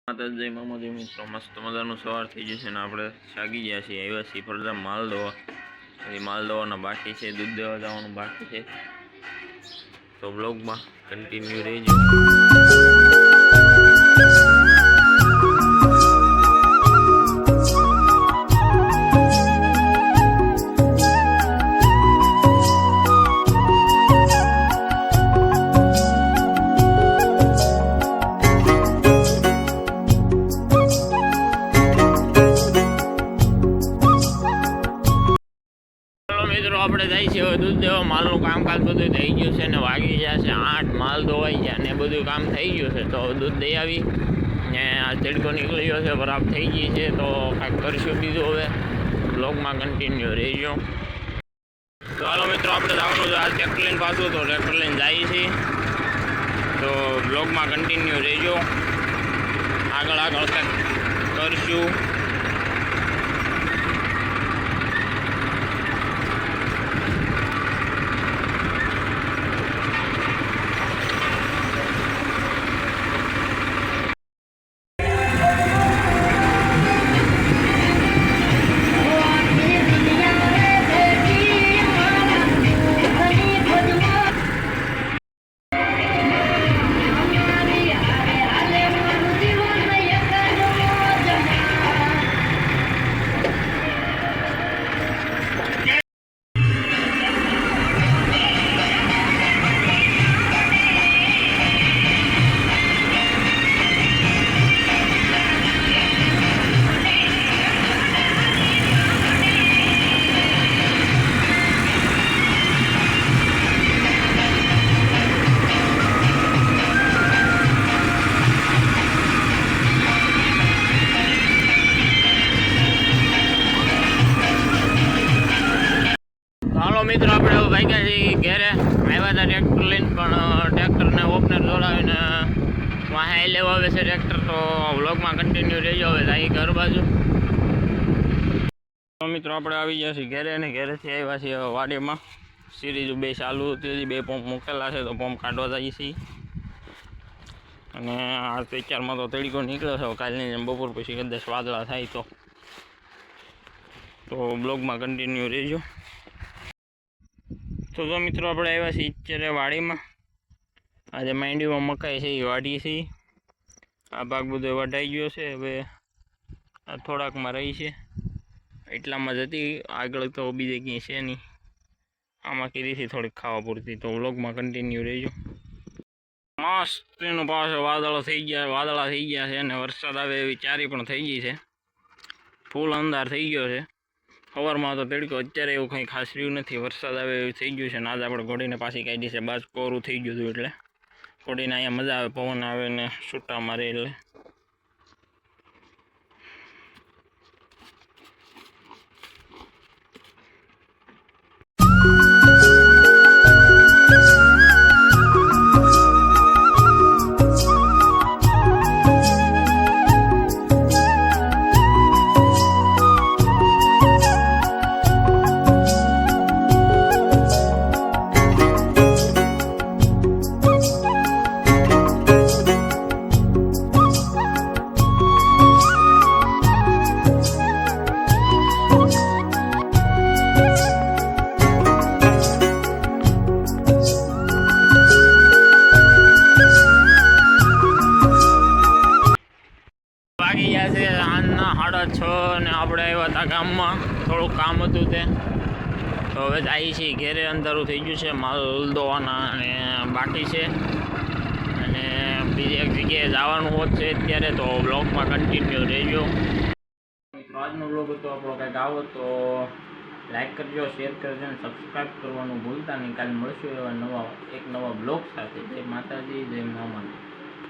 માતાજી મામાજી મિત્રો મસ્ત મજાનું સવાર થઈ જશે ને આપણે જાગી ગયા છીએ આવ્યા છીએ ફરજા માલ દોવા એ માલ દોવાના બાકી છે દૂધ દેવા જવાનું બાકી છે તો બ્લોગમાં કન્ટિન્યુ રહેજો। આપણે જાય છે દૂધ દેવા માલનું કામકાજ બધું થઈ ગયું છે ને વાગી ગયા છે 8 માલ ધોવાઈ ગયા ને બધું કામ થઈ ગયું છે તો દૂધ દઈ આવી ને આ તડકો નીકળ્યો છે બરાબર થઈ ગઈ છે તો કાંઈક કરીશું બીજું હવે બ્લોગમાં કન્ટિન્યુ રહેજો। તો હાલો મિત્રો આપણે જવાનું છે આ ટ્રેક્ટર લઈને પાછું તો ટ્રેક્ટર લઈને જઈએ છીએ તો બ્લોગમાં કન્ટિન્યુ રહેજો આગળ કંઈક કરીશું। મિત્રો આપણે હવે ભાગ્યા છીએ ઘેરે આવ્યા હતા ટ્રેક્ટર લઈને પણ ટ્રેક્ટરને ઓપનર જોડાવીને વાહે લેવા આવે છે ટ્રેક્ટર તો વ્લોગમાં કન્ટિન્યુ રહેજો હવે જાય ઘર બાજુ। તો મિત્રો આપણે આવી ગયા છીએ ઘેરે ને ઘેરેથી આવ્યા છીએ વાડીમાં સિરીઝ 2 ચાલુ હતી 2 પંપ મૂકેલા છે તો પંપ કાઢવા જઈએ છીએ અને આ 4 તો તડકો નીકળ્યો છે કાલની જેમ બપોર પછી કદાચ વાદળા થાય તો બ્લોગમાં કન્ટિન્યુ રહેજો। તો મિત્રો આપણે આવ્યા છીએ અત્યારે વાડીમાં આજે માંડવીમાં મકાઈ છે એ વાઢી છે આ ભાગ બધો વઢાઈ ગયો છે હવે આ થોડાકમાં રહી છે એટલામાં જ હતી આગળ તો બીજે ક્યાંય છે નહીં આમાં કીધીથી થોડીક ખાવા પૂરતી તો વ્લોગમાં કન્ટિન્યુ રહેજો। મસ્ત એનું પાછો વાદળા થઈ ગયા છે અને વરસાદ આવે એવી ચારી પણ થઈ ગઈ છે ફૂલ અંધાર થઈ ગયો છે સવારમાં તો તડકો અત્યારે એવું કંઈ ખાસ રહ્યું નથી વરસાદ આવે એવું થઈ ગયું છે ને આજે આપણે ઘોડીને પાછી કાઢી છે બાજ કોરું થઈ ગયું હતું એટલે ઘોડીને અહીંયા મજા આવે પવન આવે ને છૂટા મારે એટલે સાંજના 6:30 ને આપણે આવ્યા હતા ગામમાં થોડુંક કામ હતું તે તો હવે જઈએ છીએ ઘેરે અંધારું થઈ ગયું છે માલ દોવાના અને બાકી છે અને બીજી એક જગ્યાએ જવાનું હોત છે અત્યારે તો બ્લોગમાં કન્ટિન્યુ રહેજો। મિત્રો આજનો બ્લોગ હતો આપણો કંઈક આવો તો લાઈક કરજો શેર કરજો અને સબસ્ક્રાઈબ કરવાનું ભૂલતા નહીં કાલે મળશું એવા નવા બ્લોગ સાથે। જય માતાજી જય મામાજી।